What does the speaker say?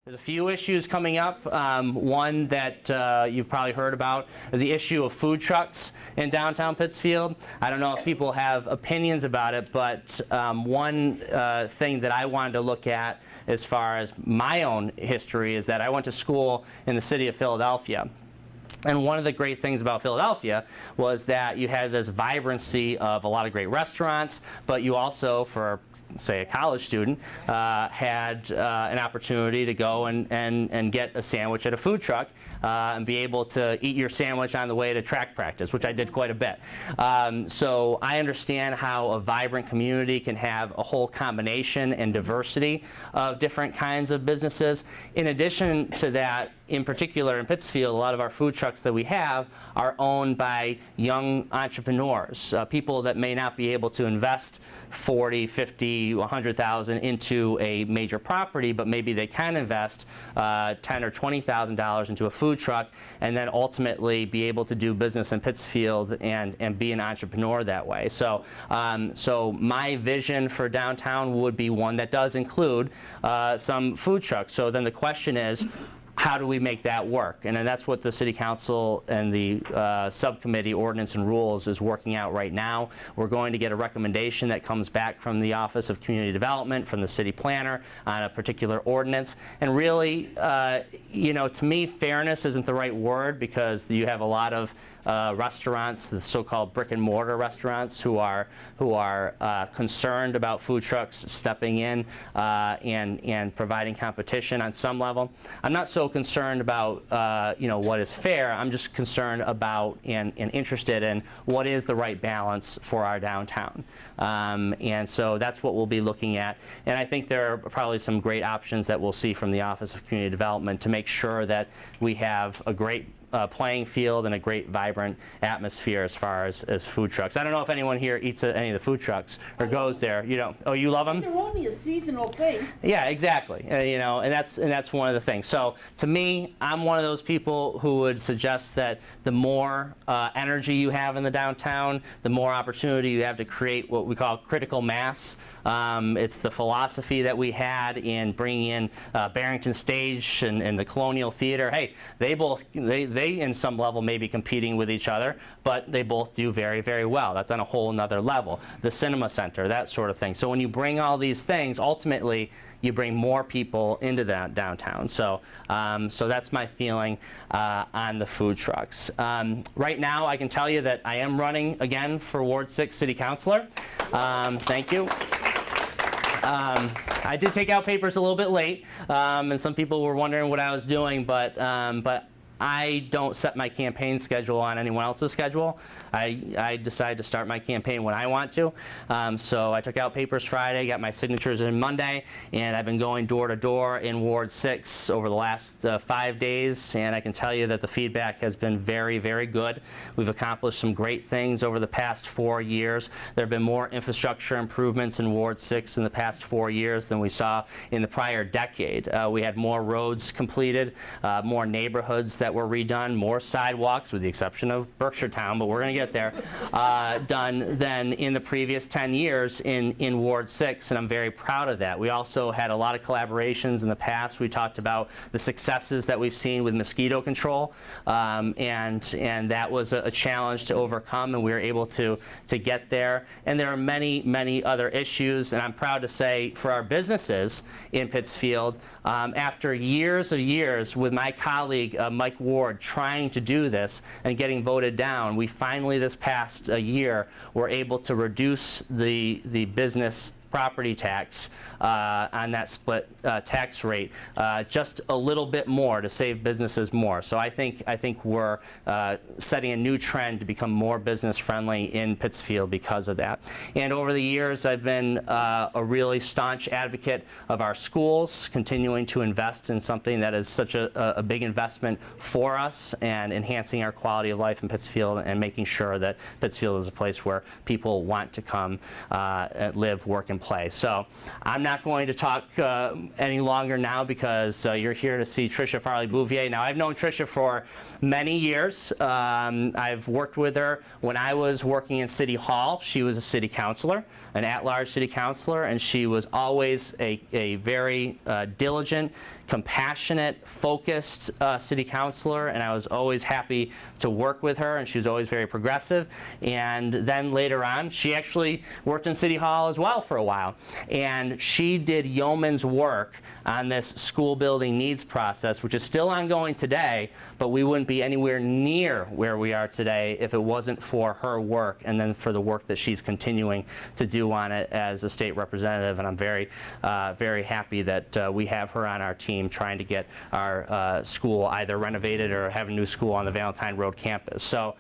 There's a few issues coming up. One that you've probably heard about, the issue of food trucks in downtown Pittsfield. I don't know if people have opinions about it, but one thing that I wanted to look at as far as my own history is that I went to school in the city of Philadelphia. And one of the great things about Philadelphia was that you had this vibrancy of a lot of great restaurants, but you also, for say a college student, had an opportunity to go and get a sandwich at a food truck and be able to eat your sandwich on the way to track practice, which I did quite a bit. So I understand how a vibrant community can have a whole combination and diversity of different kinds of businesses. In addition to that, in particular in Pittsfield, a lot of our food trucks that we have are owned by young entrepreneurs, people that may not be able to invest 40, 50, 100,000 into a major property, but maybe they can invest $10,000 or $20,000 into a food truck and then ultimately be able to do business in Pittsfield and be an entrepreneur that way. So, so my vision for downtown would be one that does include some food trucks. So then the question is, how do we make that work? And then that's what the City Council and the Subcommittee Ordinance and Rules is working out right now. We're going to get a recommendation that comes back from the Office of Community Development, from the City Planner on a particular ordinance. And really, you know, to me, fairness isn't the right word, because you have a lot of restaurants, the so-called brick and mortar restaurants, who are concerned about food trucks stepping in and providing competition on some level. I'm not so concerned about you know, what is fair. I'm just concerned about and interested in what is the right balance for our downtown. And so that's what we'll be looking at. And I think there are probably some great options that we'll see from the Office of Community Development to make sure that we have a great playing field and a great vibrant atmosphere as far as food trucks. I don't know if anyone here eats at any of the food trucks or goes there. You don't? Oh, you love them? They're only a seasonal thing. Yeah, exactly. You know, and that's one of the things. So to me, I'm one of those people who would suggest that the more energy you have in the downtown, the more opportunity you have to create what we call critical mass. It's the philosophy that we had in bringing in Barrington Stage and the Colonial Theater. Hey, they in some level may be competing with each other, but they both do very, very well. That's on a whole nother level. The Cinema Center, that sort of thing. So when you bring all these things, ultimately you bring more people into that downtown. So, so that's my feeling on the food trucks. Right now, I can tell you that I am running again for Ward 6 City Councilor. Thank you. I did take out papers a little bit late, and some people were wondering what I was doing, but I don't set my campaign schedule on anyone else's schedule. I decide to start my campaign when I want to. So I took out papers Friday, got my signatures in Monday, and I've been going door to door in Ward 6 over the last 5 days, and I can tell you that the feedback has been very, very good. We've accomplished some great things over the past 4 years. There have been more infrastructure improvements in Ward 6 in the past 4 years than we saw in the prior decade. We had more roads completed, more neighborhoods that were redone, more sidewalks, with the exception of Berkshiretown, but we're going to get there, done than in the previous 10 years in Ward 6, and I'm very proud of that. We also had a lot of collaborations in the past. We talked about the successes that we've seen with mosquito control, and that was a challenge to overcome, and we were able to get there. And there are many, many other issues, and I'm proud to say for our businesses in Pittsfield, after years of years with my colleague Mike Ward trying to do this and getting voted down, we finally this past year were able to reduce the business property tax on that split tax rate just a little bit more to save businesses more. So I think we're setting a new trend to become more business friendly in Pittsfield because of that. And over the years, I've been a really staunch advocate of our schools, continuing to invest in something that is such a big investment for us, and enhancing our quality of life in Pittsfield and making sure that Pittsfield is a place where people want to come live, work, and play. play. So I'm not going to talk any longer now because you're here to see Tricia Farley-Bouvier. Now, I've known Tricia for many years. I've worked with her when I was working in City Hall. She was a city councilor, an at-large city councilor, and she was always a very diligent, compassionate, focused city councilor, and I was always happy to work with her, and she was always very progressive. And then later on, she actually worked in City Hall as well for a while, and she did yeoman's work on this school building needs process, which is still ongoing today, but we wouldn't be anywhere near where we are today if it wasn't for her work and then for the work that she's continuing to do on it as a state representative. And I'm very, very happy that we have her on our team trying to get our school either renovated or have a new school on the Valentine Road campus. So.